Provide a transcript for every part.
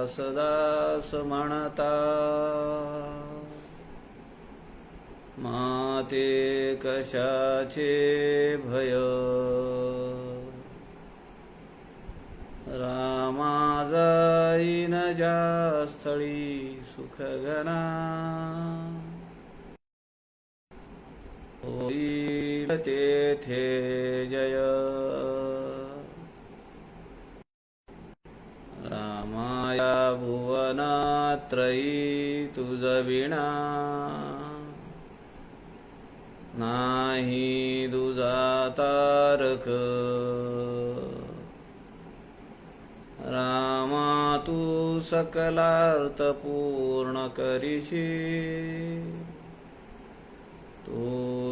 दास म्हणता माते कशाचे भय रामा जाईन ज्या स्थळी सुख घना होईल तेथे जय रामाया भुवनात्रयी तुझ विणा नाही दुजा तारक रामा तू सकलार्थ पूर्ण करीशी तू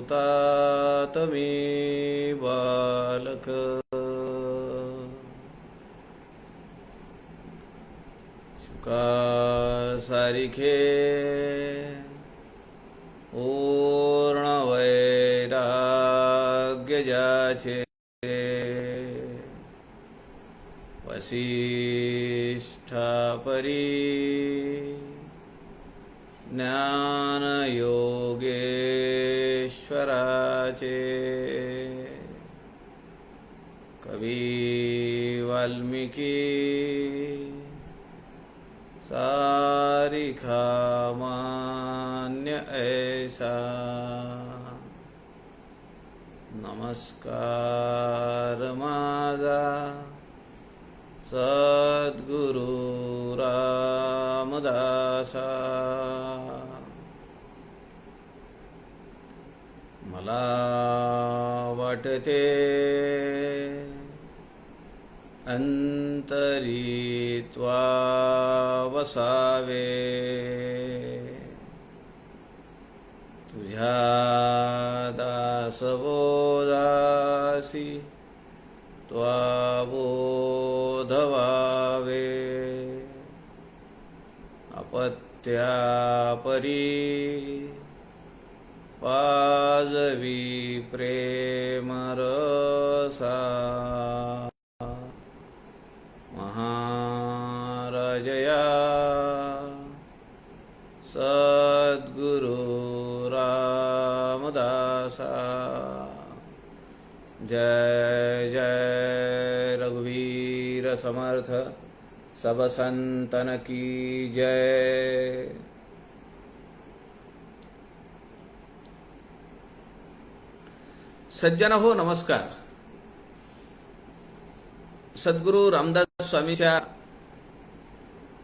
तात मी बालक शुका सारिखे पूर्ण वैराग्य ज्याचे वसिष्ठा परी ज्ञान योगेश्वराचे कवी वाल्मिकी सारिखा मान्य ऐसा नमस्कार माझा सद्गुरु रामदासा मला वाटते अंतरी त्वा वसावे तुझ्या दासबोधासी त्वा बोध व्हावे अपत्या परी पाजवी प्रेम रसा महाराजया सद्गुरु रामदासा जय जय रघुवीर समर्थ सब संतन की जय। सज्जन हो नमस्कार। सद्गुरु रामदास स्वामीच्या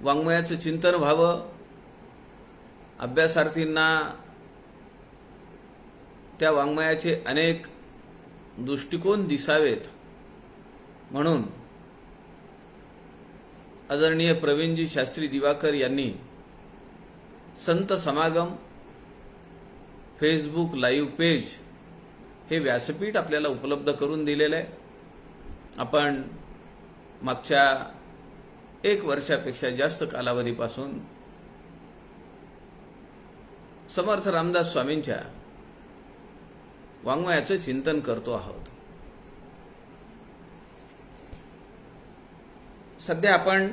वाङ्मयाचं चिंतन व्हावं, अभ्यासार्थींना त्या वाङ्मयाचे अनेक दृष्टिकोन दिसावेत म्हणून आदरणीय प्रवीणजी शास्त्री दिवाकर यांनी संत समागम फेसबुक लाईव्ह पेज हे व्यासपीठ आपल्याला उपलब्ध करून दिलेलं आहे। आपण मागच्या 1 वर्षापेक्षा जास्त कालावधीपासून समर्थ रामदास स्वामींच्या वाङ्मयाचं चिंतन करतो आहोत। सध्या आपण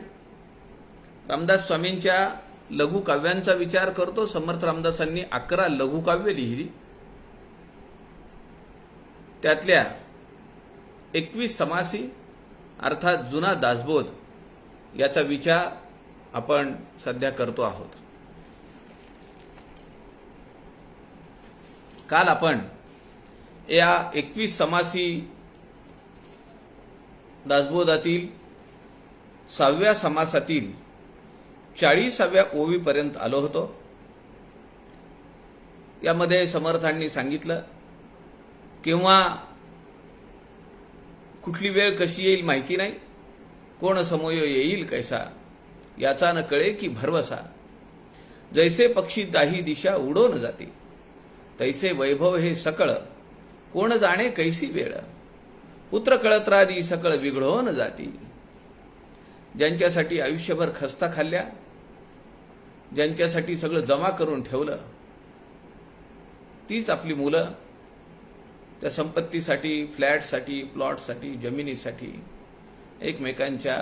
रामदास स्वामींच्या लघुकाव्यांचा विचार करतो। समर्थ रामदासांनी 11 लघुकाव्य लिहिली, त्यातल्या 21 समासी अर्थात जुना दासबोध याचा विचार आपण सध्या करतो आहोत। काल आपण या 21 समासी दासबोधातील 6व्या समासातील 40व्या ओवीपर्यंत आलो होतो। यामध्ये समर्थांनी सांगितलं किंवा कुठली वेळ कशी येईल माहिती नाही, कोण समोय येईल कैसा याचा न कळे की भरवसा, जैसे पक्षी दाही दिशा उडवून जाते तैसे वैभव हे सकळ, कोण जाणे कैसी वेळ, पुत्र कळत्रादी सकळ बिघडवून जाती। ज्यांच्यासाठी आयुष्यभर खस्ता खाल्ल्या, ज्यांच्यासाठी सगळं जमा करून ठेवलं, तीच आपली मुलं त्या संपत्तीसाठी, फ्लॅटसाठी, प्लॉटसाठी, जमिनीसाठी एकमेकांच्या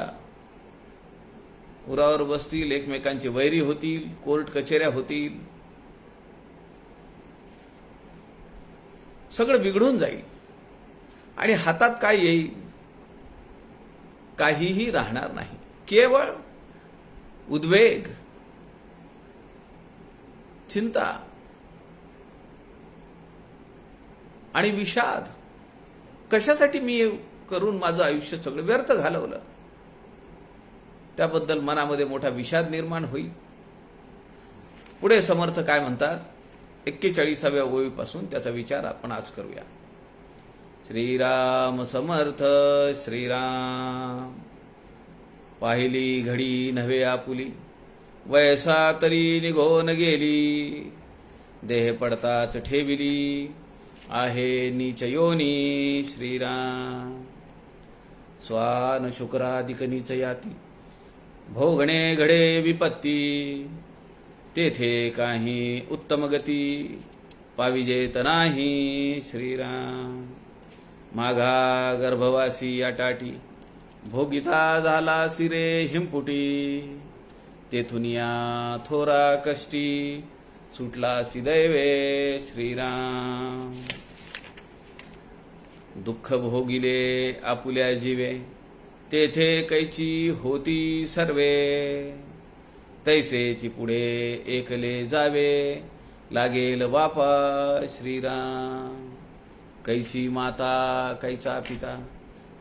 उरावर बसतील, एकमेकांचे वैरी होतील, कोर्ट कचेऱ्या होतील, सगळं बिघडून जाईल आणि हातात काय येईल? काहीही राहणार नाही. केवळ उद्वेग, चिंता आणि विषाद. कशासाठी मी करून माझं आयुष्य सगळं व्यर्थ घालवलं, त्याबद्दल मनामध्ये मोठा विषाद निर्माण होईल. पुढे समर्थ काय म्हणतात? 41व्या ओळीपासून त्याचा विचार आपण आज करूया. श्रीराम समर्थ श्रीराम. पाहिली घडी नव्हे आपुली, वयसा तरी निघून गेली. देह पडताच ठेविली, आहे नीच योनी. श्रीराम. स्वान शुक्रादिक नीच याती, भोगणे घडे विपत्ती. तेथे काही उत्तम गती, पाविजेत नाही. श्रीराम. माघा गर्भवासी अटाटी, भोगिता झाला सिरे हिमपुटी. तेथुनिया थोरा कष्टी, सुटला सिदैवे. श्रीराम. दुःख भोगिले आपुल्या जीवे, तेथे कैची होती सर्वे. तैसेची पुढे एकले जावे, लागेल बापा. श्रीराम. कैची माता कैचा पिता,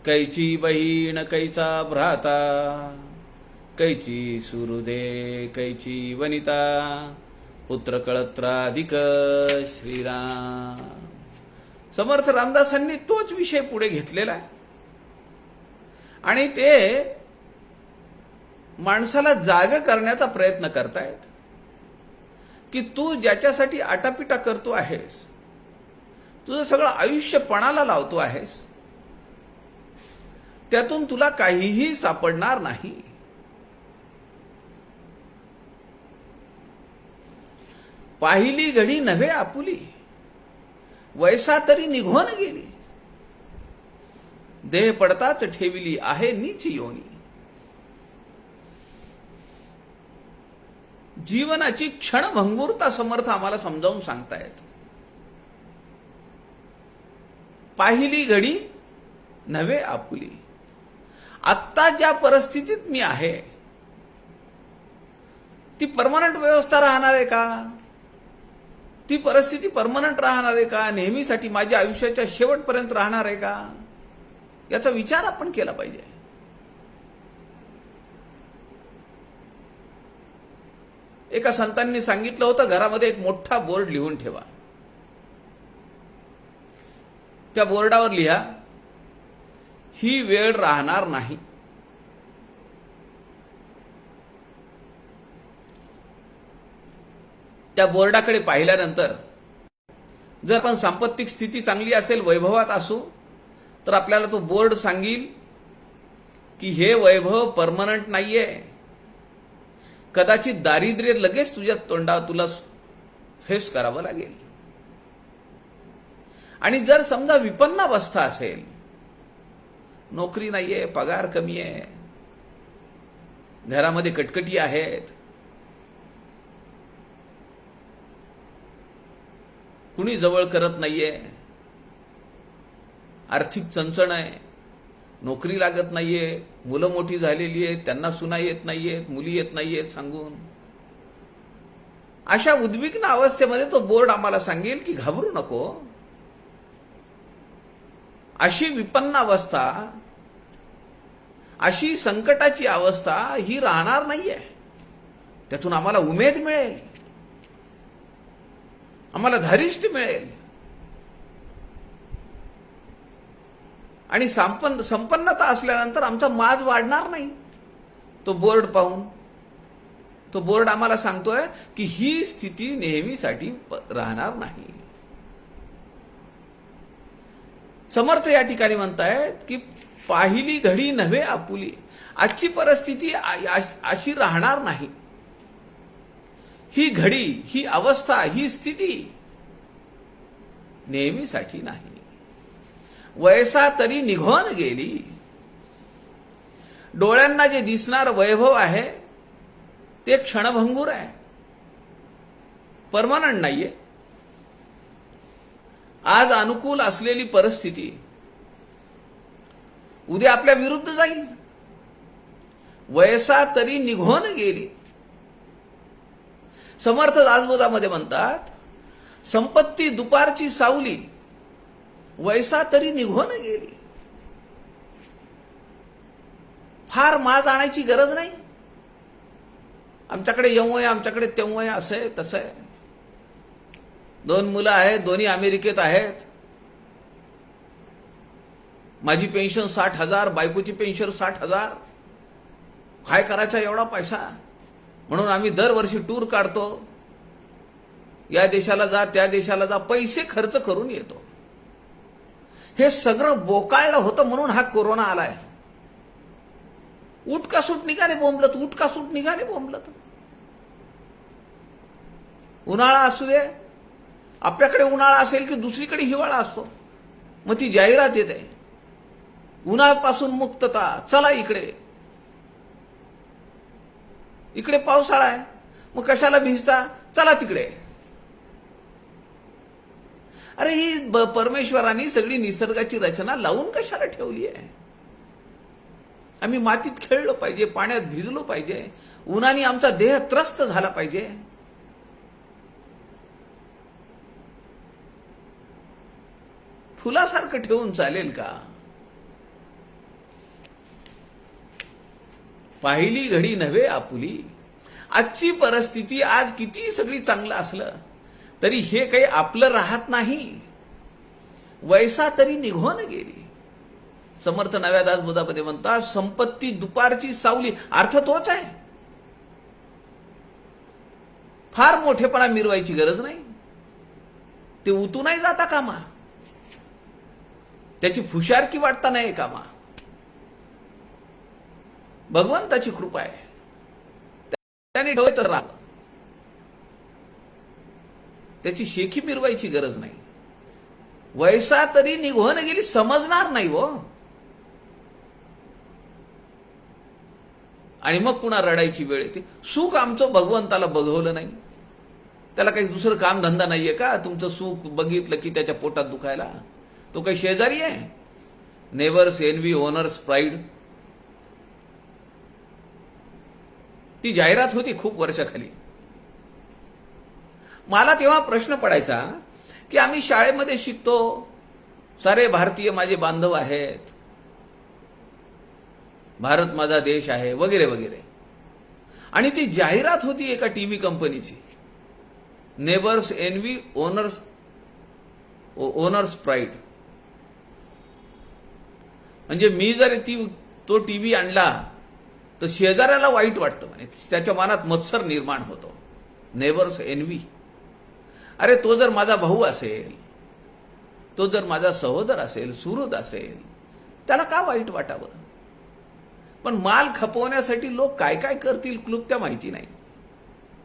कैची बहीण कैचा भ्राता. कैची सुहृदे कैची वनिता, पुत्र कळत्राधिक. श्रीराम. समर्थ रामदासांनी तोच विषय पुढे घेतलेला आहे आणि ते माणसाला जाग करण्याचा प्रयत्न करतायत की तू ज्याच्यासाठी आटापिटा करतो आहेस, तुझं सगळं आयुष्य पणाला लावतो आहेस, त्यातून तुला काहीही सापडणार नाही. पाहिली घडी नव्हे आपुली, वैसा तरी निघून गेली. देह पडताच ठेविली, आहे नीच योनी. जीवनाची क्षणभंगुरता समर्थ आम्हाला समजावून सांगतायत. पाहिली घडी नव्हे आपुली. आत्ता ज्या परिस्थितीत मी आहे ती परमनंट व्यवस्था राहणार आहे का? ती परिस्थिती परमनंट राहणार आहे का? नेहमीसाठी माझ्या आयुष्याच्या शेवटपर्यंत राहणार आहे का? याचा विचार आपण केला पाहिजे. एका संतांनी सांगितलं होतं, घरामध्ये एक मोठा बोर्ड लिहून ठेवा. त्या बोर्डावर लिहा, ही वेळ राहणार नाही. त्या बोर्डाकडे पाहिल्यानंतर जर आपण सांपत्तिक स्थिती चांगली असेल, वैभवात असू, तर आपल्याला तो बोर्ड सांगील की हे वैभव परमनंट नाहीये. कदाचित दारिद्र्य लगेच तुझ्या तोंडावर तुला फेस करावं लागेल. आणि जर समजा विपन्नावस्था असेल, नोकरी नाहीये, पगार कमी आहे, घरामध्ये कटकटी आहेत, कुणी जवळ करत नाहीये, आर्थिक चणचण आहे, नोकरी लागत नाहीये, मुलं मोठी झालेली आहेत, त्यांना सुना येत नाहीयेत, मुली येत नाहीयेत सांगून, अशा उद्विग्न अवस्थेमध्ये तो बोर्ड आम्हाला सांगेल की घाबरू नको. अशी विपन्न अवस्था, अशी संकटाची अवस्था ही राहणार नाहीये. त्यातून आम्हाला उमेद मिळेल, आम्हाला धारिष्ट मिळेल आणि संपन्नता असल्यानंतर आमचा माज वाढणार नाही. तो बोर्ड पाहून तो बोर्ड आम्हाला सांगतोय की ही स्थिती नेहमीसाठी राहणार नाही. समर्थ या ठिकाणी म्हणतायत की पाहिली घडी नव्हे आपुली. आजची परिस्थिती अशी राहणार नाही. ही घडी, ही अवस्था, ही स्थिती नेहमीसाठी नाही. वयसा तरी निघून गेली. डोळ्यांना जे दिसणार वैभव आहे ते क्षणभंगूर आहे, परमनंट नाहीये. आज अनुकूल असलेली परिस्थिती उद्या आपल्या विरुद्ध जाईल. वयसा तरी निघून गेली. समर्थ दासबोधामध्ये म्हणतात, संपत्ती दुपारची सावली, वयसा तरी निघून गेली. फार माज आणायची गरज नाही. आमच्याकडे येऊ आहे, आमच्याकडे तेव्हा आहे, असं आहे तसं आहे. 2 मुलं आहेत, दोन्ही अमेरिकेत आहेत. माझी पेन्शन 60,000, बायकोची पेन्शन 60,000. काय करायचा एवढा पैसा? म्हणून आम्ही दरवर्षी टूर काढतो. या देशाला जा, त्या देशाला जा, पैसे खर्च करून येतो. हे सगळं बोकाळलं होतं म्हणून हा कोरोना आलाय. उठ का सूट निघाले बोंबलत, उठ का सूट निघाले बोंबलत. उन्हाळा असू दे, आपल्याकडे उन्हाळा असेल की दुसरीकडे हिवाळा असतो. मग ती जाहिरात येते, उन्हापासून मुक्तता, चला इकडे. इकडे पावसाळा आहे, मग कशाला भिजता, चला तिकडे. अरे ही परमेश्वरांनी सगळी निसर्गाची रचना लावून कशाला ठेवली आहे? आम्ही मातीत खेळलो पाहिजे, पाण्यात भिजलो पाहिजे, उन्हाने आमचा देह त्रस्त झाला पाहिजे. फुलासारखं ठेवून चालेल का? पाहिली घडी नव्हे आपुली. आजची परिस्थिती, आज किती सगळी चांगलं असलं तरी हे काही आपलं राहत नाही. वयसा तरी निघून गेली. समर्थ नव्या दासबोधामध्ये म्हणतात, संपत्ती दुपारची सावली. अर्थ तोच आहे. फार मोठेपणा मिरवायची गरज नाही. ते उतू नाही जाता कामा, त्याची फुशारकी वाटता नाही कामा. भगवंताची कृपा आहे, त्याने ठेवत राहावं. त्याची शेखी मिरवायची गरज नाही. वयसा तरी निघून गेली, समजणार नाही हो. आणि मग पुन्हा रडायची वेळ येते. सुख आमचं भगवंताला बघवलं नाही. त्याला काही दुसरं काम धंदा नाहीये का? तुमचं सुख बघितलं की त्याच्या पोटात दुखायला? तो काही शेजारी आहे? नेबर्स एनवी, ओनर्स प्राईड, ती जाहिरात होती खूप वर्षाखाली. मला तेव्हा प्रश्न पडायचा की आम्ही शाळेमध्ये शिकतो, सारे भारतीय माझे बांधव आहेत, भारत माझा देश आहे, वगैरे वगैरे. आणि ती जाहिरात होती एका टीव्ही कंपनीची, नेबर्स एनवी, ओनर्स प्राईड. म्हणजे मी जर तो टीव्ही आणला तर शेजाऱ्याला वाईट वाटतं, म्हणे त्याच्या मनात मत्सर निर्माण होतो. Neighbours envy. अरे तो जर माझा भाऊ असेल, तो जर माझा सहोदर असेल, सुहृद असेल, त्याला का वाईट वाटावं? पण माल खपवण्यासाठी लोक काय काय करतील क्लुप्त्या माहिती नाही.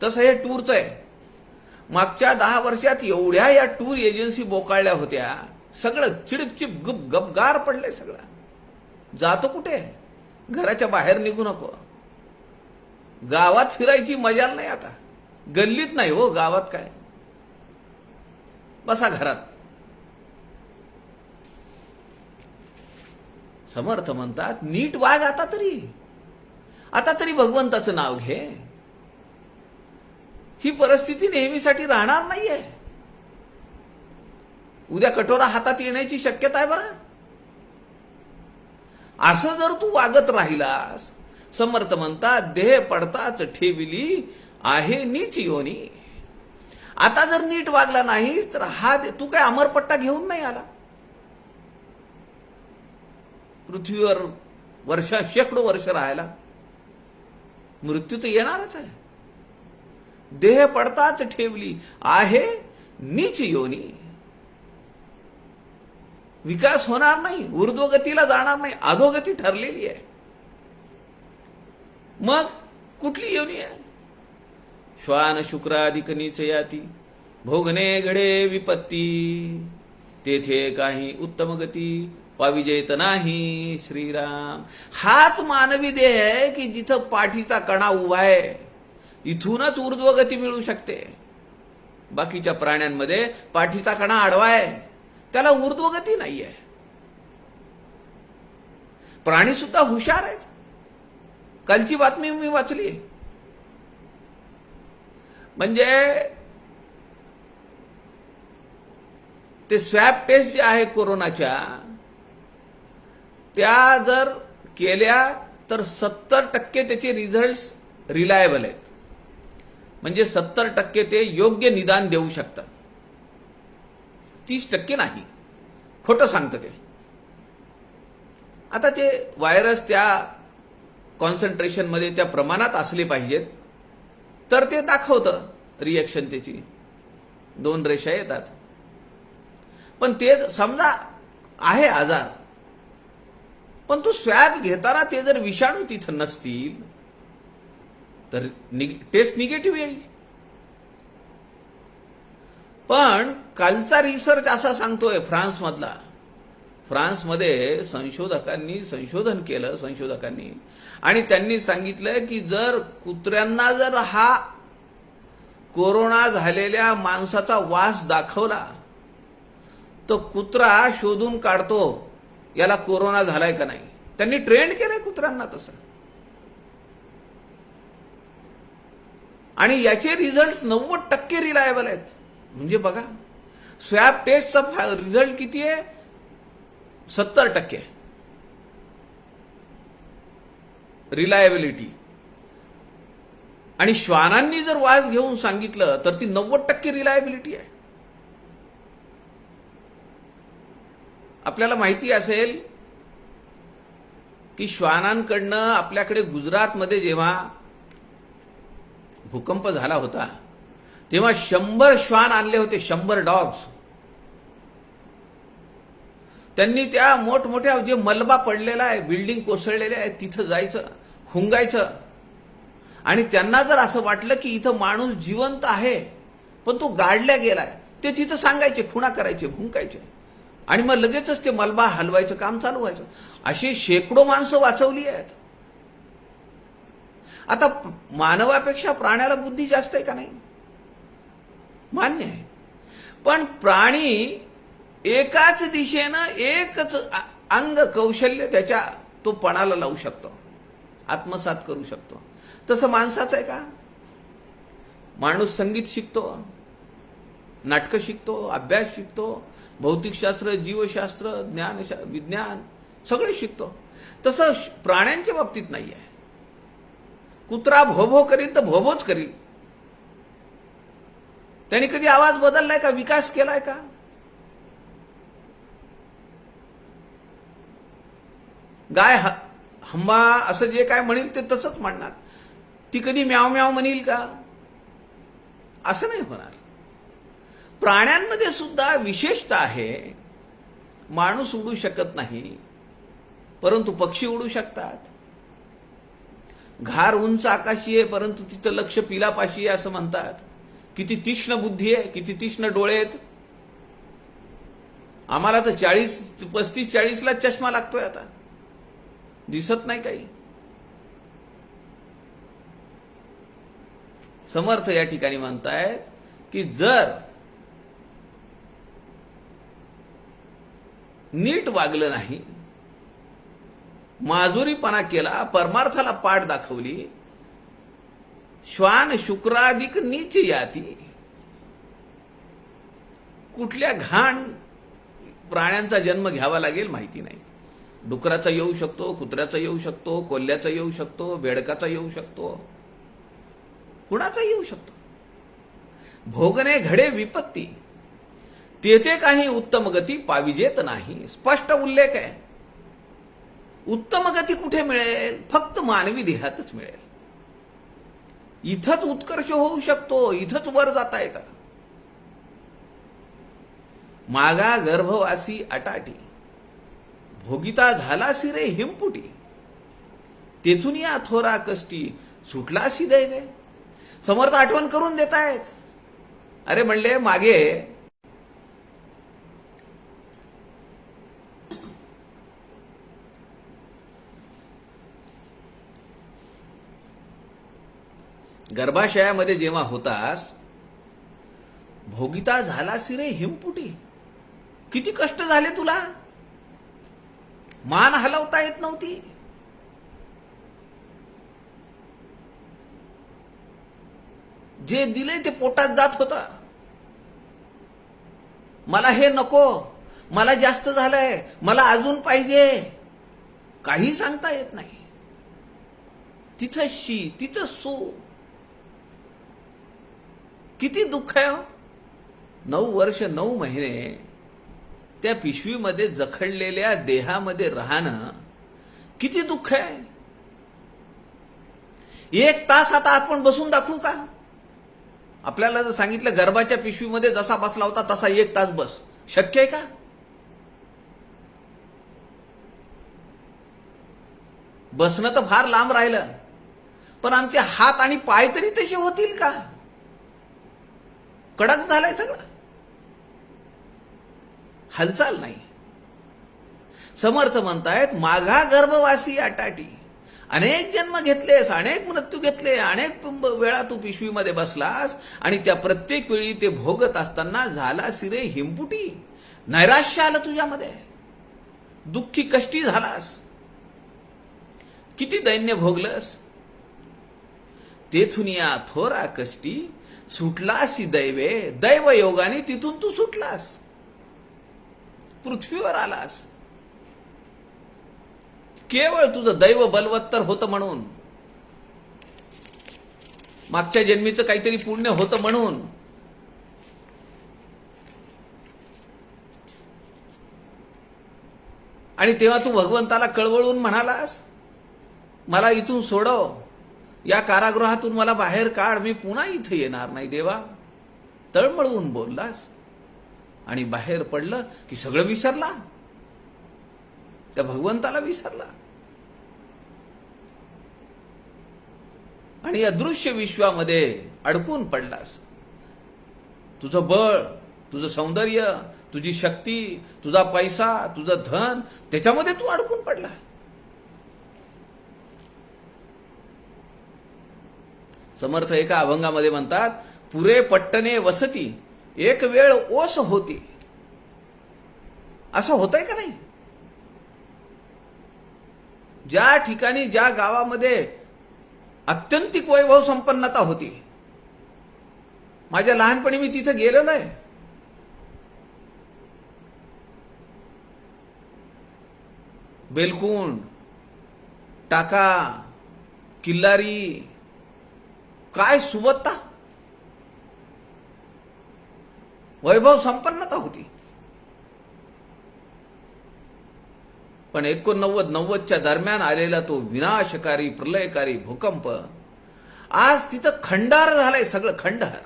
तसं हे टूरचं आहे. मागच्या 10 वर्षात एवढ्या या टूर एजन्सी बोकाळल्या होत्या, सगळं चिडपचिप गुप गपगार पडलंय सगळं. जातो कुठे? घराच्या बाहेर निघू नको. गावात फिरायची मजाल नाही आता. गल्लीत नाही हो, गावात काय, बसा घरात. समर्थ म्हणतात, नीट वाग आता तरी भगवंताचं नाव घे. ही परिस्थिती नेहमीसाठी राहणार नाहीये. उद्या कटोरा हातात येण्याची शक्यता आहे बरं. असं जर तू वागत राहिलास, समर्थ म्हणतात, देह पडताच ठेविली आहे नीच योनी. आता जर नीट वागला नाहीस तर तू काय अमरपट्टा घेऊन नाही आला. पृथ्वीवर शेकडो वर्ष राहायला मृत्यू तर येणारच आहे. देह पडताच ठेवली आहे नीच योनी. विकास होणार नाही, ऊर्ध्वगतीला जाणार नाही, अधोगती ठरलेली आहे. मग कुठली योनी आहे? श्वान शुक्राधिक नीच याती, भोगणे घडे विपत्ती, तेथे काही उत्तम गती पाविजेत नाही श्रीराम. हाच मानवी देह आहे की जिथं पाठीचा कणा उभा आहे इथूनच ऊर्ध्वगती मिळू शकते. बाकीच्या प्राण्यांमध्ये पाठीचा कणा आडवा आहे, त्याला ऊर्ध्वगती नाहीये. प्राणी सुद्धा हुशार आहेत. कालची बातमी मी वाचली. म्हणजे ते स्वॅब टेस्ट जे आहे कोरोनाच्या, त्या जर केल्या तर 70% त्याचे रिझल्ट्स रिलायबल आहेत. म्हणजे 70% ते योग्य निदान देऊ शकतात, 30% नाही. खोटं सांगतं ते. आता ते व्हायरस त्या कॉन्सन्ट्रेशनमध्ये त्या प्रमाणात असले पाहिजेत तर ते दाखवतं रिएक्शन त्याची. 2 रेषा येतात. पण ते समजा आहे आजार, पण तो स्वॅब घेताना ते जर विषाणू तिथं नसतील तर टेस्ट निगेटिव्ह येईल. पण कालचा रिसर्च असा सांगतोय फ्रान्समधला. फ्रान्समध्ये संशोधन केलं आणि त्यांनी सांगितलं की जर कुत्र्यांना जर हा कोरोना झालेल्या माणसाचा वास दाखवला तर कुत्रा शोधून काढतो याला कोरोना झालाय का नाही. त्यांनी ट्रेंड केलंय कुत्र्यांना तसं. आणि याचे रिझल्ट 90% रिलायबल आहेत. म्हणजे बघा, स्वॅब टेस्टचा रिझल्ट किती आहे? 70% रिलायबिलिटी. आणि श्वानांनी जर वास घेऊन सांगितलं तर ती 90% रिलायबिलिटी आहे. आपल्याला माहिती असेल की श्वानांकडनं आपल्याकडे गुजरातमध्ये जेव्हा भूकंप झाला होता तेव्हा 100 श्वान आणले होते, 100 डॉग्स. त्यांनी त्या मोठमोठ्या जे मलबा पडलेला आहे, बिल्डिंग कोसळलेल्या आहे, तिथं जायचं, हुंगायचं. आणि त्यांना जर असं वाटलं की इथं माणूस जिवंत आहे पण तो गाडल्या गेलाय, ते तिथं सांगायचे, खुणा करायचे, भुंकायचे. आणि मग लगेचच ते मलबा हलवायचं काम चालू व्हायचं. अशी शेकडो माणसं वाचवली आहेत. आता मानवापेक्षा प्राण्याला बुद्धी जास्त आहे का नाही? मान्य आहे. पण प्राणी एकाच दिशेनं एकच अंग कौशल्य त्याच्या तो पणाला लावू शकतो, आत्मसात करू शकतो. तसं माणसाचं आहे का? माणूस संगीत शिकतो, नाटकं शिकतो, अभ्यास शिकतो, भौतिकशास्त्र, जीवशास्त्र, विज्ञान सगळे शिकतो. तसं प्राण्यांच्या बाबतीत नाही आहे. कुत्रा भोभो करील तर भोभोच करील. त्याने कधी आवाज बदललाय का? विकास केलाय का? गाय हंबा असं जे काय म्हणेल ते तसंच म्हणणार. ती कधी म्याव म्याव म्हणेल का? असं नाही होणार. प्राण्यांमध्ये सुद्धा विशेषता आहे. माणूस उडू शकत नाही, परंतु पक्षी उडू शकतात. घार उंच आकाशी आहे, परंतु तिथं लक्ष पिलापाशी आहे असं म्हणतात. किती तीक्ष्ण बुद्धी आहे, किती तीक्ष्ण डोळे आहेत. आम्हाला तर 35-40ला चष्मा लागतोय, आता दिसत नाही काही. समर्थ या ठिकाणी म्हणतायत की जर नीट वागलं नाही, माजुरीपणा केला, परमार्थाला पाठ दाखवली, श्वान शुक्राधिक नीच याती. कुठल्या घाण प्राण्यांचा जन्म घ्यावा लागेल माहिती नाही. डुकराचा येऊ शकतो, कुत्र्याचा येऊ शकतो, कोल्ह्याचा येऊ शकतो, बेडकाचा येऊ शकतो, कुणाचा येऊ शकतो. भोगणे घडे विपत्ती, तेथे काही उत्तम गती पाविजेत नाही. स्पष्ट उल्लेख आहे. उत्तम गती कुठे मिळेल? फक्त मानवी देहातच मिळेल. इथंच उत्कर्ष होऊ शकतो, इथंच वर जाता येतं. मागा गर्भवासी अटाटी, भोगिता झालासी रे हिमपुटी, तेथून या थोरा कष्टी सुटलासी दैवे. समर्थ आठवण करून देतायत. अरे म्हणले मागे गर्भाशयामध्ये जेव्हा होतास, भोगिता झालासी रे हिमपुटी. किती कष्ट झाले तुला, मान हलवता येत नव्हती. जे दिले ते पोटात जात होता. मला हे नको, मला जास्त झालंय, मला अजून पाहिजे, काही सांगता येत नाही. तिथं शी, तिथं सू. किती दुःख आहे. 9 वर्ष 9 महिने त्या पिशवीमध्ये जखडलेल्या देहामध्ये राहणं किती दुःख आहे. 1 तास आता आपण बसून दाखवू का? आपल्याला जर सांगितलं गर्भाच्या पिशवीमध्ये जसा बसला होता तसा 1 तास बस, शक्य आहे का? बसणं तर फार लांब राहिलं, पण आमचे हात आणि पाय तरी तसे होतील का? कडक झालंय सगळं, हालचाल नाही. समर्थ म्हणतायत, माघा गर्भवासी आटाटी. अनेक जन्म घेतलेस, अनेक मृत्यू घेतले, अनेक वेळा तू पिशवीमध्ये बसलास आणि त्या प्रत्येक वेळी ते भोगत असताना झाला सिरे हिमपुटी. नैराश्य आलं तुझ्यामध्ये, दुःखी कष्टी झालास. किती दैन्य भोगलस. तेथून या थोरा कष्टी सुटलासी दैवे. दैव योगाने तिथून तू सुटलास, पृथ्वीवर आलास. केवळ तुझं दैव बलवत्तर होतं म्हणून, मागच्या जन्मीचं काहीतरी पुण्य होतं म्हणून. आणि तेव्हा तू भगवंताला कळवळून म्हणालास, मला इथून सोडव, या कारागृहातून मला बाहेर काढ, मी पुन्हा इथे येणार नाही देवा. तळमळून बोललास आणि बाहेर पडलं की सगळं विसरला, त्या भगवंताला विसरला. आणि अदृश्य विश्वामध्ये अडकून पडलास. तुझं बळ, तुझं सौंदर्य, तुझी शक्ती, तुझा पैसा, तुझं धन, त्याच्यामध्ये तू अडकून पडला. समर्थ एका अभंगामध्ये म्हणतात, पुरे पट्टने वसती एक वेळ ओस होती. असं होतंय का नाही? ज्या ठिकाणी, ज्या गावामध्ये अत्यंतिक वैभव संपन्नता होती, माझ्या लहानपणी मी तिथे गेलेलो आहे. बेलकुंड, टाका, किल्लारी, काय सुबत्ता, वैभव संपन्नता होती. पण 89-90च्या दरम्यान आलेला तो विनाशकारी प्रलयकारी भूकंप आज तिथं खंडार झालंय, सगळं खंडार.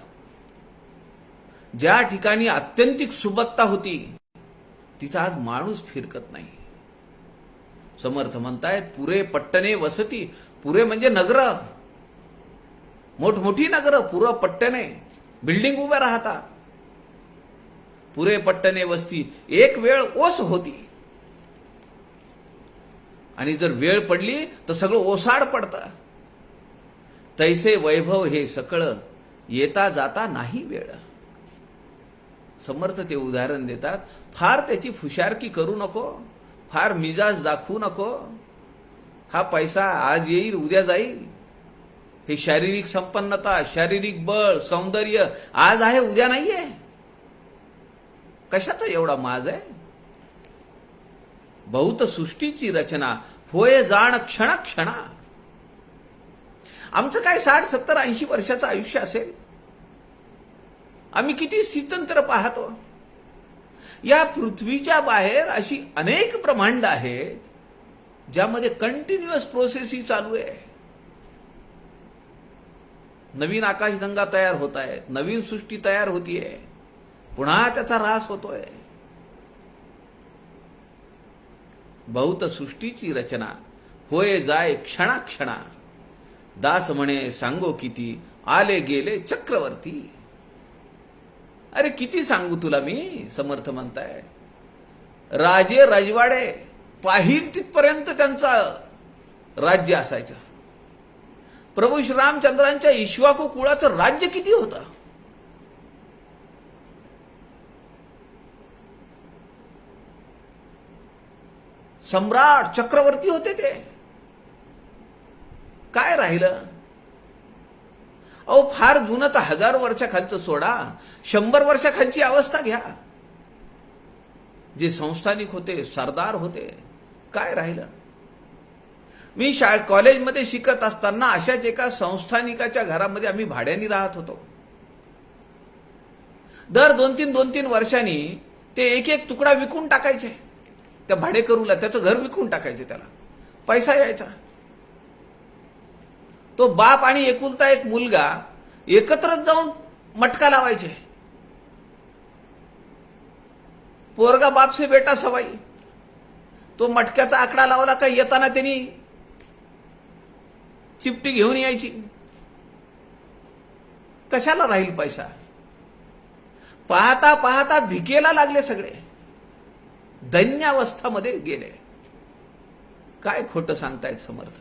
ज्या ठिकाणी अत्यंतिक सुबत्ता होती तिथं आज माणूस फिरकत नाही. समर्थ म्हणतायत, पुरे पट्टने वसती. पुरे म्हणजे नगर, मोठमोठी नगर, पुरं पट्टने बिल्डिंग उभ्या राहतात. पुरे पट्टने वस्ती एक वेळ ओस होती. आणि जर वेळ पडली तर सगळं ओसाड पडतं. तैसे वैभव हे सगळं येता जाता नाही वेळ. समर्थ ते उदाहरण देतात. फार त्याची फुशारकी करू नको, फार मिजाज दाखवू नको. हा पैसा आज येईल उद्या जाईल. हे शारीरिक संपन्नता, शारीरिक बळ, सौंदर्य आज आहे उद्या नाहीये. कशाचा एवढा माज आहे? बहुत सृष्टीची रचना होय जाण क्षणा क्षणा. आमचं काय 60, 70, 80 वर्षाचं आयुष्य असेल? आम्ही किती स्वतंत्र पाहतो. या पृथ्वीच्या बाहेर अशी अनेक ब्रह्मांड आहेत ज्यामध्ये कंटिन्युअस प्रोसेस ही चालू आहे. नवीन आकाशगंगा तयार होत आहेत, नवीन सृष्टी तयार होतीये, पुन्हा त्याचा ऱ्हास होतोय. बहुत सृष्टीची रचना होय जाय क्षणा क्षणा. दास म्हणे सांगो किती आले गेले चक्रवर्ती. अरे किती सांगू तुला मी? समर्थ म्हणताय. राजे राजवाडे पाहिल तिथपर्यंत त्यांचं राज्य असायचं, प्रभू श्रीरामचंद्रांच्या इक्ष्वाकू कुळाचं राज्य किती होतं. सम्राट चक्रवर्ती होते ते. काय राहिलं. अहो फार जुनं तर 1000 वर्षाखालचं सोडा, 100 वर्षाखालची अवस्था घ्या. जे संस्थानिक होते, सरदार होते, काय राहिलं. मी कॉलेजमध्ये शिकत असताना अशाच एका संस्थानिकाच्या घरामध्ये आम्ही भाड्याने राहत होतो. दर 2-3 वर्षांनी ते एक एक तुकडा विकून टाकायचे त्या भाडेकरूला. त्याचं घर विकून टाकायचे, त्याला पैसा यायचा. तो बाप आणि एकुलता एक मुलगा एकत्रच जाऊन मटका लावायचे. पोरगा बाप से बेटा सवाई. तो मटक्याचा आकडा लावला का येताना त्यांनी चिपटी घेऊन यायची. कशाला राहील पैसा. पाहता पाहता भिकेला लागले सगळे, दैन्यावस्थामध्ये गेले. काय खोटं सांगतायत समर्थ.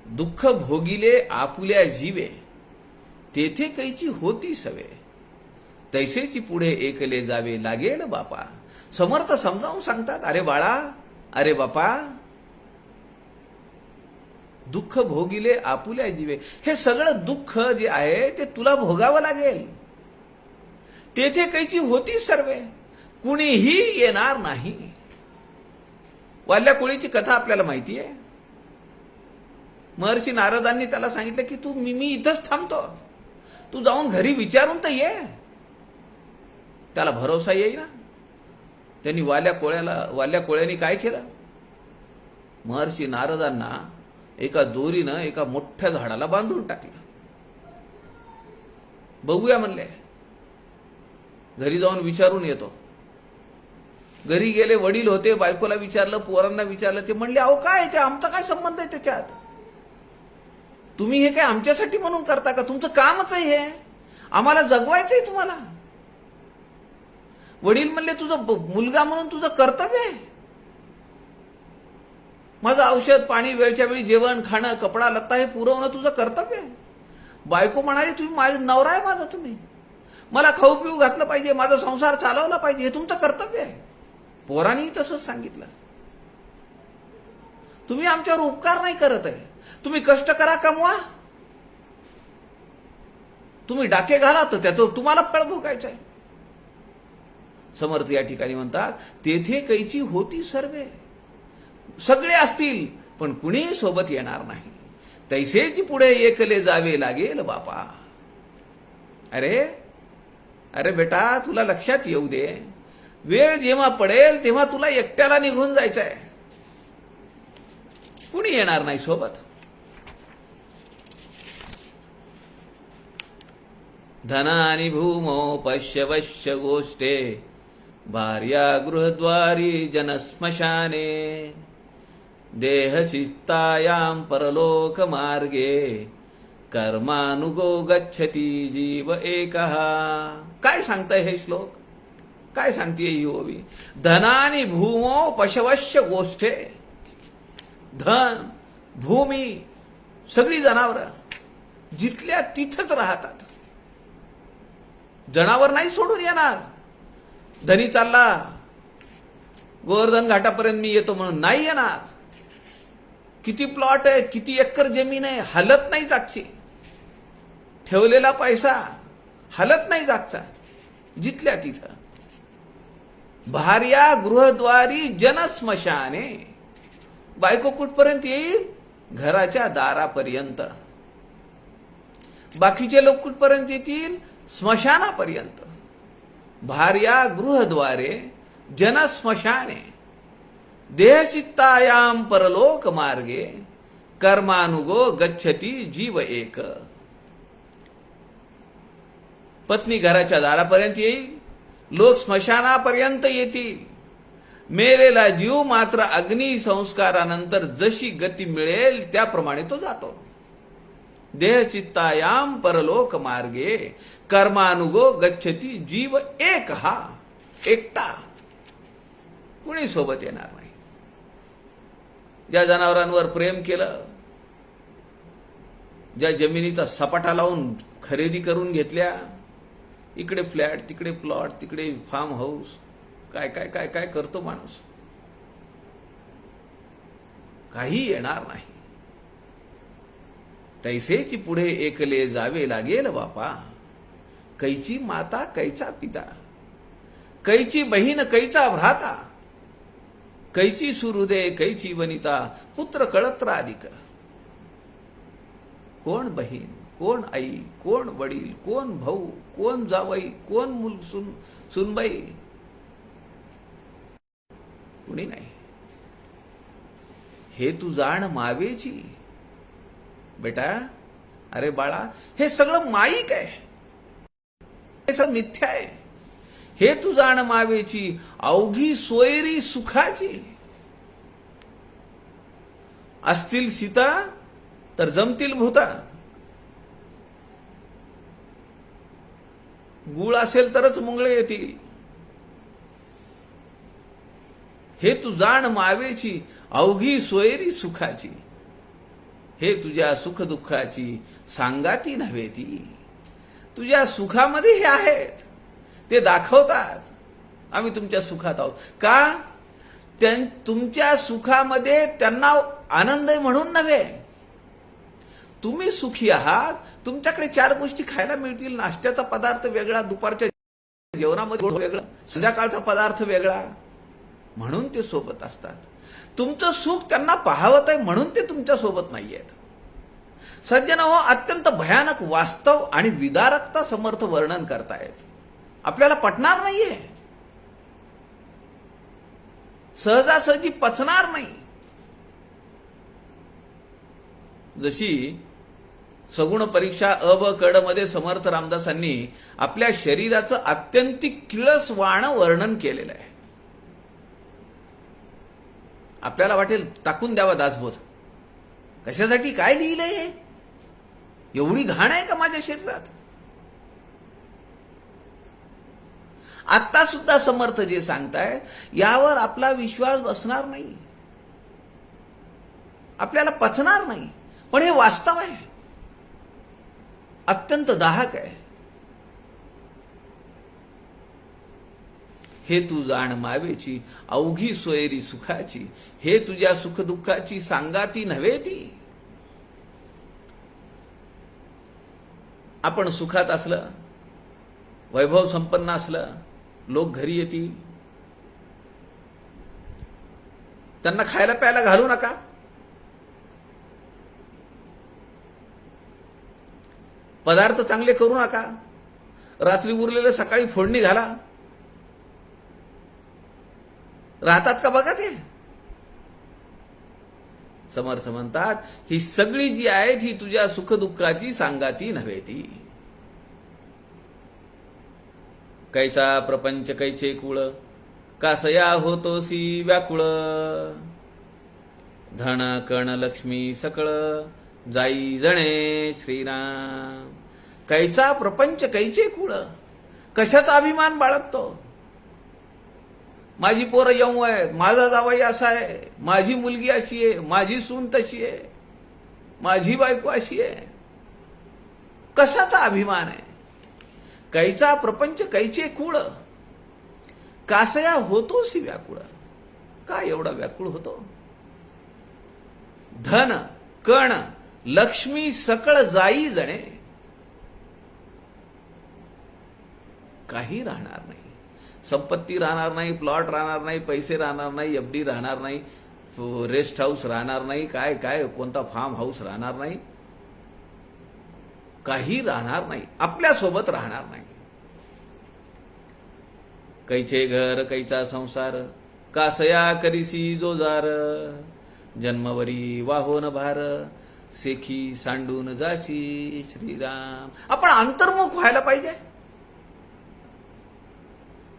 दुःख भोगिले आपुल्या जीवे, तेथे कैची होती सवे, तैसेची पुढे एकले जावे लागेल बापा. समर्थ समजावून सांगतात, अरे बाळा, अरे बापा, दुःख भोगिले आपुल्या जीवे. हे सगळं दुःख जे आहे ते तुला भोगावं लागेल. तेथे कैची होती सर्वे, कुणीही येणार नाही. वाल्या कोळीची कथा आपल्याला माहिती आहे. महर्षी नारदांनी त्याला सांगितलं की तू मी इथंच थांबतो, तू जाऊन घरी विचारून तर ये. त्याला भरोसा येईना. त्यांनी वाल्या कोळ्यानी काय केलं. महर्षी नारदांना एका दोरीनं एका मोठ्या झाडाला बांधून टाकलं. बघूया म्हणले, घरी जाऊन विचारून येतो. घरी गेले. वडील होते. बायकोला विचारलं, पोरांना विचारलं. ते म्हणले, अहो काय ते, आमचा काय संबंध आहे त्याच्यात. तुम्ही हे काय आमच्यासाठी म्हणून करता का. तुमचं कामच आहे हे, आम्हाला जगवायचंय तुम्हाला. वडील म्हणले, तुझं मुलगा म्हणून तुझं कर्तव्य आहे. माझं औषध पाणी, वेळच्या वेळी जेवण खाणं, कपडा लत्ता हे पुरवणं तुझं कर्तव्य आहे. बायको म्हणाली, तुम्ही माझा नवरा आहे, माझा तुम्ही मला खाऊ पिऊ घातलं पाहिजे, माझा संसार चालवला पाहिजे, हे तुमचं कर्तव्य आहे. पोरांनी तसंच सांगितलं. तुम्ही आमच्यावर उपकार नाही करत आहे. तुम्ही कष्ट करा, कमवा, तुम्ही डाके घाला, तर त्याचं तुम्हाला फळ भोगायचं आहे. समर्थ या ठिकाणी म्हणतात, तेथे कैची होती सर्वे. सगळे असतील पण कुणी सोबत येणार नाही. तैसेची पुढे एकले जावे लागेल बापा. अरे अरे बेटा, तुला लक्षात येऊ दे, वेळ जेव्हा पडेल तेव्हा तुला एकट्याला निघून जायचंय. कुणी येणार नाही सोबत. धनानि भूमो पश्यवश्य गोष्टे, भार्या गृहद्वारी जनस्मशाने, देहशिस्तायां परलोक मार्गे, कर्मानुगो गच्छति जीव एकः. काय सांगताय हे श्लोक, काय सांगतेय ही ओवी. धनानि भूमो पशवश्य गोष्टे. धन, भूमी, सगळी जनावरं जिथल्या तिथंच राहतात. जनावर नाही सोडून येणार. धनी चालला गोवर्धन घाटापर्यंत मी येतो म्हणून नाही येणार. किती प्लॉट आहेत, किती एकर जमीन आहे, हलत नाही जागची. ठेवलेला पैसा हलत नाही जागचा. जिथल्या तिथं. भार्या गृहद्वारी जनस्मशाने. बायको कुठपर्यंत येईल, घराच्या दारापर्यंत. बाकीचे लोक कुठपर्यंत येतील, स्मशानापर्यंत. भार्या गृहद्वारे जनस्मशाने, देहचित्तायां परलोक मार्गे, कर्मानुगो गच्छति जीव एक. पत्नी घराच्या दारापर्यंत येईल, लोक स्मशानापर्यंत येतील. मेलेला जीव मात्र अग्नी संस्कारानंतर जशी गती मिळेल त्याप्रमाणे तो जातो. देहचित्तायां परलोक मार्गे, कर्मानुगो गच्छति जीव एक. हा एकटा, कुणी सोबत येणार नाही. ज्या जनावरांवर प्रेम केलं, ज्या जमिनीचा सपाटा लावून खरेदी करून घेतल्या, इकडे फ्लॅट, तिकडे प्लॉट, तिकडे फार्म हाऊस, काय काय काय काय करतो माणूस. काही येणार नाही. तैसेची पुढे एकले जावे लागेल बापा. कैची माता कैचा पिता, कैची बहीण कैचा भ्राता, कैची सुहृदे कैची वनिता, पुत्र कळत्राधिक. कोण बहीण, कोण आई, कोण वडील, कोण भाऊ, कोण जावई, कोण सुनबाई, कुणी नाही. हे तू जाण मावेची. बेटा, अरे बाळा, हे सगळं माईक आहे, हे सगळं मिथ्या आहे. हे तू जाण मावेची, अवघी सोयरी सुखाची. असतील सीता तर जमतील भूता, गुळ असेल तरच मुंगळे येतील. हे तू जाण मावेची, अवघी सोयरी सुखाची. हे तुझ्या सुखदुःखाची सांगाती नव्हे ती. तुझ्या सुखामध्ये हे आहेत, ते दाखवतात आम्ही तुमच्या सुखात आहोत. का? तुमच्या सुखामध्ये त्यांना आनंद आहे म्हणून नव्हे. तुम्ही सुखी आहात, तुमच्याकडे 4 गोष्टी खायला मिळतील. नाश्त्याचा पदार्थ वेगळा, दुपारच्या जेवणामध्ये वेगळा, संध्याकाळचा पदार्थ वेगळा, म्हणून ते सोबत असतात. तुमचं सुख त्यांना पाहावत आहे म्हणून ते तुमच्या सोबत नाहीयेत. सज्जन हो, अत्यंत भयानक वास्तव आणि विदारकता समर्थ वर्णन करतायत. आपल्याला पटणार नाहीये, सहजासहजी पचणार नाही. जशी सगुण परीक्षा अ ब कड मध्ये समर्थ रामदासांनी आपल्या शरीराचं आत्यंतिक किळसवाण वर्णन केलेलं आहे. आपल्याला वाटेल टाकून द्यावा दासबोध. कशासाठी? काय लिहिलंय? एवढी घाण आहे का माझ्या शरीरात? आता सुद्धा समर्थ जे सांगतायत यावर आपला विश्वास बसणार नाही, आपल्याला पचणार नाही. पण हे वास्तव आहे, अत्यंत दाहक आहे. हे तू जाण मावेची, अवघी सोयरी सुखाची. हे तुझ्या सुखदुःखाची सांगाती नव्हे ती. आपण सुखात असलं, वैभव संपन्न असलं, लोक घरी येतील, त्यांना खायला प्यायला घालू नका. पदार्थ चांगले करू नका. रात्री उरलेले सकाळी फोडणी घाला. राहतात का बघा ते. समर्थ म्हणतात ही सगळी जी आहेत ही तुझ्या सुखदुःखाची सांगाती नव्हे ती. कैचा प्रपंच कैचे कुळ, कासया होतोसी व्याकुळ. धन कण लक्ष्मी सकळ, जाई जणे श्रीराम. कैचा प्रपंच कैचे कुळ. कशाचा अभिमान बाळगतो? माझी पोरं यऊ आहे, माझा जावई असा आहे, माझी मुलगी अशी आहे, माझी सून तशी आहे, माझी बायको अशी आहे. कशाचा अभिमान आहे? कैचा प्रपंच कैचे कुळ, कासया होतोसी व्याकुळ. का एवढा व्याकुळ होतो? धन कण लक्ष्मी सकळ जाई जणे. काही राहणार नाही. संपत्ती राहणार नाही, प्लॉट राहणार नाही, पैसे राहणार नाही, एफडी राहणार नाही, रेस्ट हाऊस राहणार नाही, काय काय कोणता फार्म हाऊस राहणार नाही. काही राहणार नाही, आपल्यासोबत राहणार नाही. कैचे घर कैचा संसार, कासया करीसी जोजार. जन्मवरी वाहोन भार, सेखी सांडून जाशी श्रीराम. आपण अंतर्मुख व्हायला पाहिजे.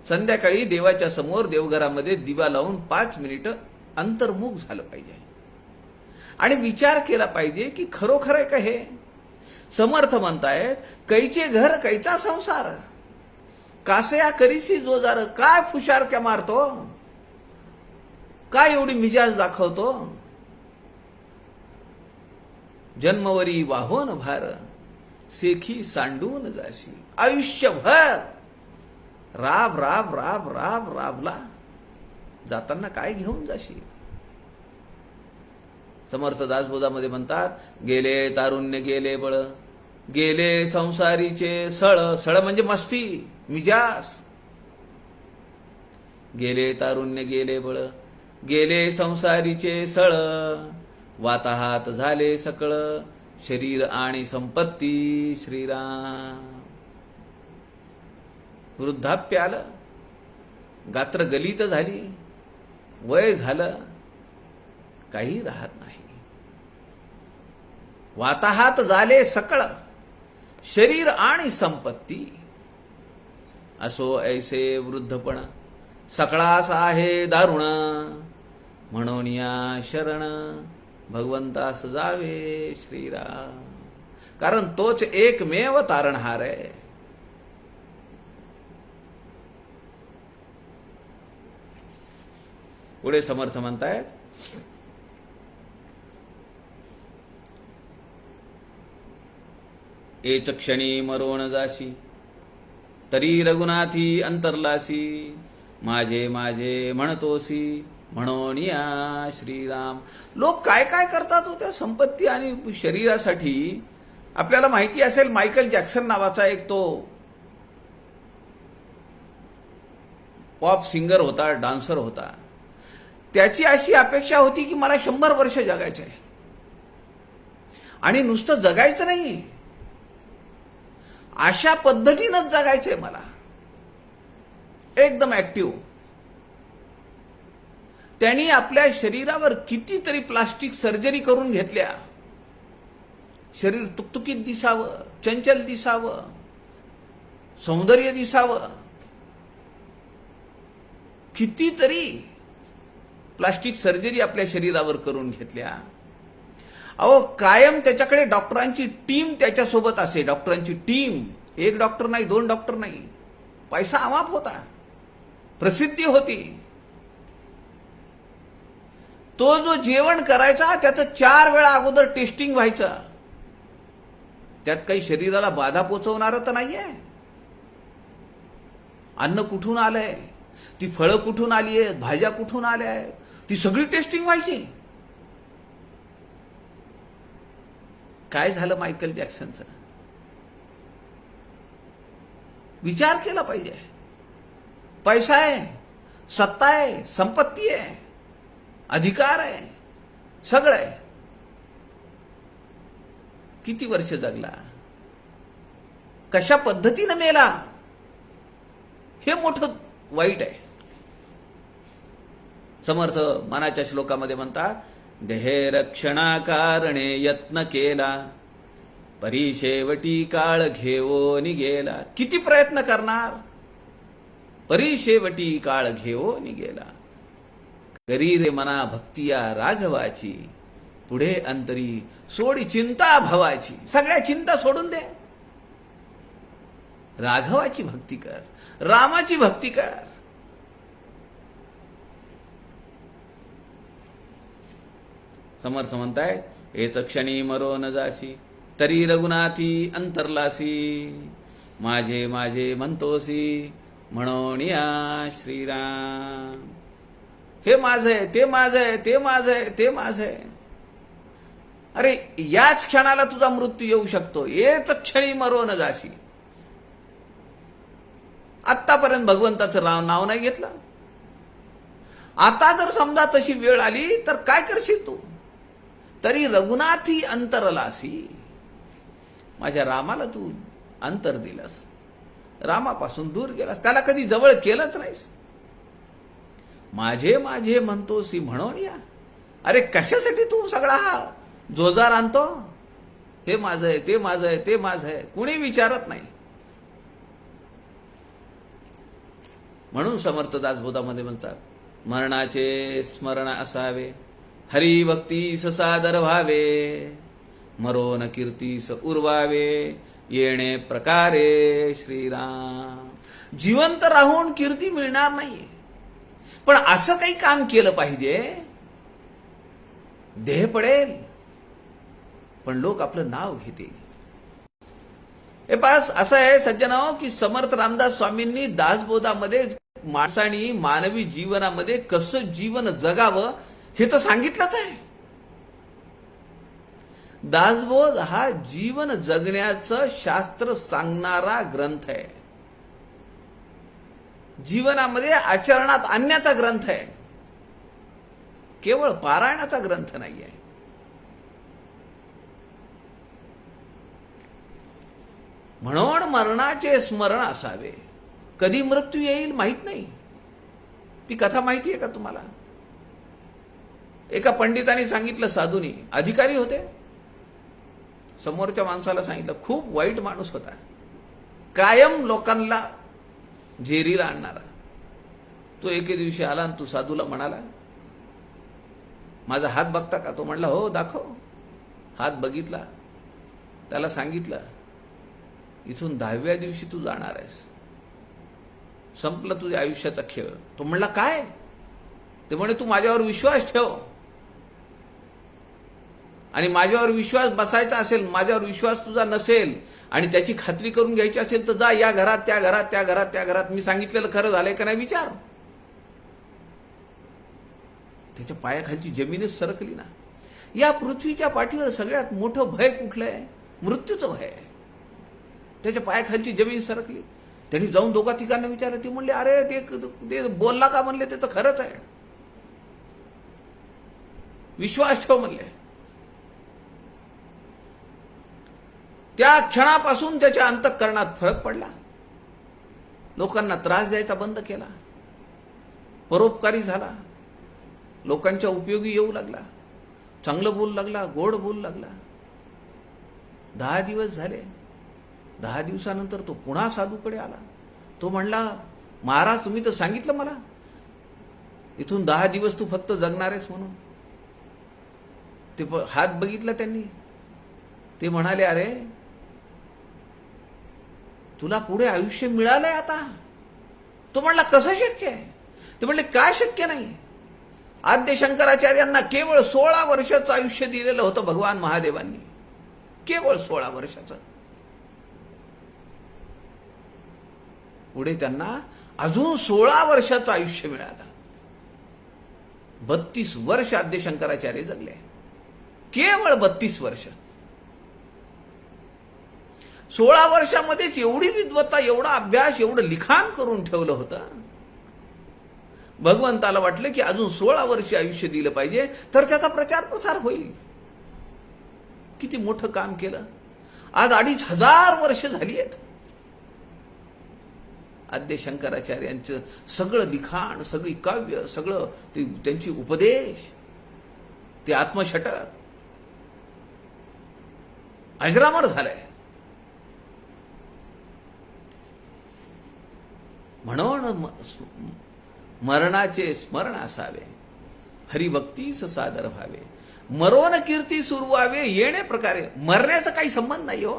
संध्याकाळी देवाच्या समोर देवघरामध्ये दिवा लावून 5 मिनिटं अंतर्मुख झालं पाहिजे आणि विचार केला पाहिजे की खरोखर आहे का हे. समर्थ म्हणतायत कैचे घर कैचा संसार, कासया करीसी जोजार. काय फुशारक्या मारतो, काय एवढी मिजाज दाखवतो, जन्मवरी वाहोन भार, सेखी सांडून जाशी. आयुष्यभर राब राब राब राब राबला, जाताना काय घेऊन जाशी. समर्थ दासबोधामध्ये म्हणतात, गेले तारुण्य गेले बळ, गेले संसारीचे सळ. सळ म्हणजे मस्ती, मिजास. गेले तारुण्य गेले बळ, गेले संसारीचे सळ. वाताहात झाले सकळ, शरीर आणि संपत्ती श्रीराम. वृद्धाप्य आलं, गात्र गलित झाली, वय झालं, काही राहत नाही. वाताहात झाले सकळ, शरीर आणि संपत्ती. असो ऐसे वृद्धपण, सकळास आहे दारुण. म्हणून या शरण, भगवंतास जावे श्रीराम. कारण तोच एकमेव तारणहार आहे. पुढे समर्थ म्हणतायत, एच क्षणी मरोण जाशी, तरी रघुनाथी अंतरलासी. माझे माझे म्हणतोसी, म्हणून या श्रीराम. लोक काय काय करतात त्या संपत्ती आणि शरीरासाठी. आपल्याला माहिती असेल, मायकल जॅक्सन नावाचा एक तो पॉप सिंगर होता, डान्सर होता. त्याची अशी अपेक्षा होती की मला 100 वर्ष जगायचं आहे. आणि नुसतं जगायचं नाही, अशा पद्धतीनंच जगायचंय मला, एकदम ऍक्टिव्ह. त्यांनी आपल्या शरीरावर कितीतरी प्लास्टिक सर्जरी करून घेतल्या. शरीर तुकतुकीत दिसावं, चंचल दिसावं, सौंदर्य दिसावं. कितीतरी प्लास्टिक सर्जरी आपल्या शरीरावर करून घेतल्या. अहो, कायम त्याच्याकडे डॉक्टरांची टीम त्याच्यासोबत असे. डॉक्टरांची टीम, एक डॉक्टर नाही, 2 डॉक्टर नाही. पैसा अमाप होता, प्रसिद्धी होती. तो जो जेवण करायचा त्याचं 4 वेळा अगोदर टेस्टिंग व्हायचं. त्यात काही शरीराला बाधा पोचवणारं तर नाहीये. अन्न कुठून आलंय, ती फळं कुठून आली आहेत, भाज्या कुठून आल्या आहेत, ती सगळी टेस्टिंग व्हायची. काय झालं मायकल जॅक्सनचं? विचार केला पाहिजे. पैसा आहे, सत्ता आहे, संपत्ती आहे, अधिकार आहे, सगळं आहे. किती वर्ष जगला, कशा पद्धतीनं मेला, हे मोठं वाईट आहे. समर्थ मनाच्या श्लोकामध्ये म्हणतात, देहे रक्षणाकारणे यत्न केला, परिशेवटी काळ घेवो निगेला. किती प्रयत्न करणार, परिशेवटी काळ घेवो निगेला. करी रे मना भक्तिया राघवाची, पुढे अंतरी सोडी चिंता भवाची. सगळ्या चिंता सोडून दे, राघवाची भक्ती कर, रामाची भक्ती कर. समर्थ म्हणताय, हेच क्षणी मरो न जाशी, तरी रघुनाथी अंतरलासी. माझे माझे म्हणतोसी, म्हणून या श्रीराम. हे माझं आहे, ते माझं आहे, ते माझं आहे, ते माझं आहे. अरे, याच क्षणाला तुझा मृत्यू येऊ शकतो. हेच क्षणी मरो न जाशी. आतापर्यंत भगवंताचं नाव नाही घेतलं. आता जर समजा तशी वेळ आली तर काय करशील तू? तरी रघुनाथी अंतरलासी. माझ्या रामाला तू अंतर दिलंस, रामापासून दूर गेलास, त्याला कधी जवळ केलंच नाहीस. माझे माझे म्हणतोसी, म्हणून या. अरे, कशासाठी तू सगळा हा जोजार आणतो? हे माझं आहे, ते माझं आहे, ते माझं आहे, कुणी विचारत नाही. म्हणून समर्थ दासबोधामध्ये म्हणतात, मरणाचे स्मरण असावे, हरिभक्तीस सादर व्हावे, मरो न कीर्तीस उर्वावे, येणे प्रकारे श्रीराम. जिवंत राहून कीर्ती मिळणार नाहीये, पण असं काही काम केलं पाहिजे, देह पडेल, पण लोक आपलं नाव घेतील. हे पास असं आहे सज्जनाओ की समर्थ रामदास स्वामींनी दासबोधामध्ये माणसाने मानवी जीवनामध्ये कसं जीवन जगावं हे तर सांगितलंच आहे. दासबोध हा जीवन जगण्याचं शास्त्र सांगणारा ग्रंथ आहे. जीवनामध्ये आचरणात आणण्याचा ग्रंथ आहे, केवळ पारायणाचा ग्रंथ नाही आहे. म्हणून मरणाचे स्मरण असावे. कधी मृत्यू येईल माहित नाही. ती कथा माहिती आहे का तुम्हाला? एका पंडितांनी सांगितलं, साधूनी, अधिकारी होते, समोरच्या माणसाला सांगितलं, खूप वाईट माणूस होता, कायम लोकांना झेरीला आणणारा. तो एके दिवशी आला आणि तो साधूला म्हणाला, माझा हात बघता का? तो म्हणला, हो दाखव. हात बघितला. त्याला सांगितलं, इथून 10व्या दिवशी तू जाणार आहेस, संपलं तुझ्या आयुष्याचा खेळ. तो म्हणला, काय? ते म्हणे, तू माझ्यावर विश्वास ठेव, आणि माझ्यावर विश्वास बसायचा असेल, माझ्यावर विश्वास तुझा नसेल आणि त्याची खात्री करून घ्यायची असेल तर जा या घरात, त्या घरात, त्या घरात, त्या घरात, मी सांगितलेलं खरं झालंय का नाही विचार. त्याच्या पायाखालची जमीनच सरकली ना. या पृथ्वीच्या पाठीवर सगळ्यात मोठं भय कुठलं आहे? मृत्यूचं भय आहे. त्याच्या पायाखालची जमीन सरकली. त्यांनी जाऊन दोघा तिघांना विचारलं. ती म्हणले, अरे ते बोलला का? म्हणले, ते तर खरंच आहे, विश्वास ठेव म्हणले. त्या क्षणापासून त्याच्या अंतःकरणात फरक पडला. लोकांना त्रास द्यायचा बंद केला, परोपकारी झाला, लोकांच्या उपयोगी येऊ लागला, चांगलं बोलू लागला, गोड बोलू लागला. 10 दिवस झाले. 10 दिवसानंतर तो पुन्हा साधूकडे आला. तो म्हणला, महाराज, तुम्ही तर सांगितलं मला इथून 10 दिवस तू फक्त जगणार आहेस म्हणून. ते हात बघितला त्यांनी. ते म्हणाले, अरे तुला पुढे आयुष्य मिळालंय आता. तो म्हणला, कसं शक्य आहे? ते म्हणले, काय शक्य नाही? आद्य शंकराचार्यांना केवळ 16 वर्षाचं आयुष्य दिलेलं होतं भगवान महादेवांनी, केवळ 16 वर्षाचं. पुढे त्यांना अजून 16 वर्षाचं आयुष्य मिळालं. 32 वर्ष आद्य शंकराचार्य जगले, केवळ 32 वर्ष. 16 वर्षामध्येच एवढी विद्वत्ता, एवढा अभ्यास, एवढं लिखाण करून ठेवलं होतं. भगवंताला वाटलं की अजून 16 वर्ष आयुष्य दिलं पाहिजे तर त्याचा प्रचार प्रसार होईल. किती मोठं काम केलं. आज 2500 वर्ष झाली आहेत. आद्य शंकराचार्यांचं सगळं लिखाण, सगळी काव्य, सगळं त्यांची उपदेश, ते आत्मषटक अजरामर झालंय. म्हणून मरणाचे स्मरण असावे, हरिभक्तीस सादर व्हावे, मरोन कीर्ती सुरवावे. येणे प्रकारे मरण्याचा काही संबंध नाही हो.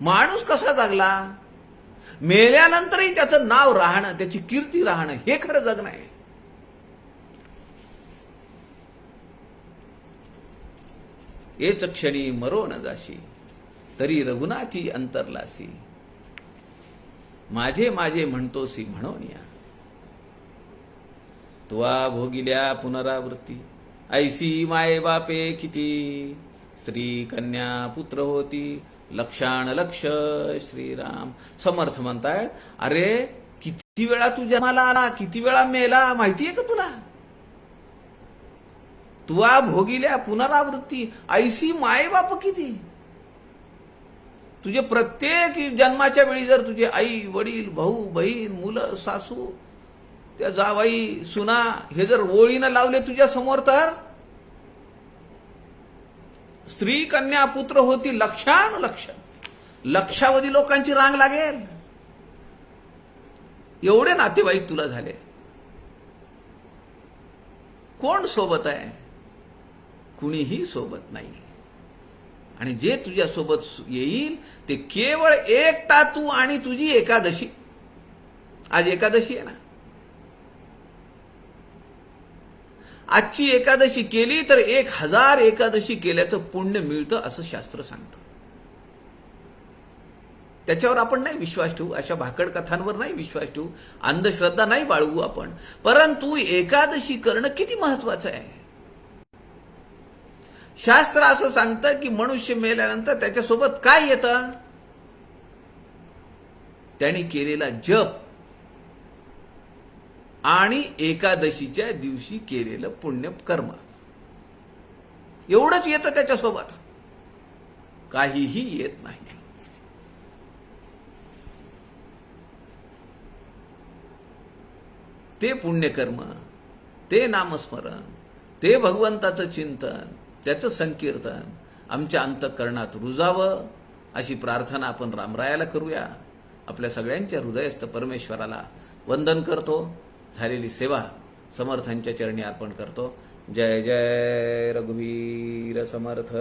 माणूस कसा जगला, मेल्यानंतरही त्याचं नाव राहणं, त्याची कीर्ती राहणं, हे खरं जगणं आहे. एच क्षणी मरो न जाशी, तरी रघुनाथी अंतरलासी. माझे माझे म्हणतोसी म्हणून या, तुवा भोगिल्या पुनरावृत्ती. ऐसी माये बापे किती, श्री कन्या पुत्र होती, लक्षाण लक्ष श्रीराम. समर्थ म्हणतायत, अरे किती वेळा तू जन्माला आला, किती वेळा मेला, माहितीये का तुला? तुवा भोगिल्या पुनरावृत्ती. ऐसी माये बाप किती. तुझे प्रत्येक जन्माच्या वेळी जर तुझे आई वडील भाऊ बहीण मुलं सासू त्या जावाई सुना हे जर ओळीनं लावले तुझ्या समोर, तर स्त्री कन्या पुत्र होती, लक्षाण लक्ष, लक्षावधी लोकांची रांग लागेल. एवढे नातेवाईक तुला झाले. कोण सोबत आहे? कुणीही सोबत नाही. आणि जे तुझ्या सोबत येईल ते केवळ एकटा तू आणि तुझी एकादशी. आज एकादशी आहे ना. आजची एकादशी केली तर 1000 एकादशी केल्याचं पुण्य मिळतं असं शास्त्र सांगतं. त्याच्यावर आपण नाही विश्वास ठेवू, अशा भाकड कथांवर नाही विश्वास ठेवू, अंधश्रद्धा नाही बाळगू आपण. परंतु एकादशी करणं किती महत्वाचं आहे. शास्त्र असं सांगतं की मनुष्य मेल्यानंतर त्याच्यासोबत काय येतं, त्यांनी केलेला जप आणि एकादशीच्या दिवशी केलेलं पुण्य कर्म, एवढंच येतं त्याच्यासोबत, काहीही येत नाही. ते पुण्यकर्म, ते नामस्मरण, ते भगवंताचं चिंतन, त्याचं संकीर्तन आमच्या अंतःकरणात रुजावं अशी प्रार्थना आपण रामरायाला करूया. आपल्या सगळ्यांच्या हृदयस्थ परमेश्वराला वंदन करतो. झालेली सेवा समर्थांच्या चरणी अर्पण करतो. जय जय रघुवीर समर्थ.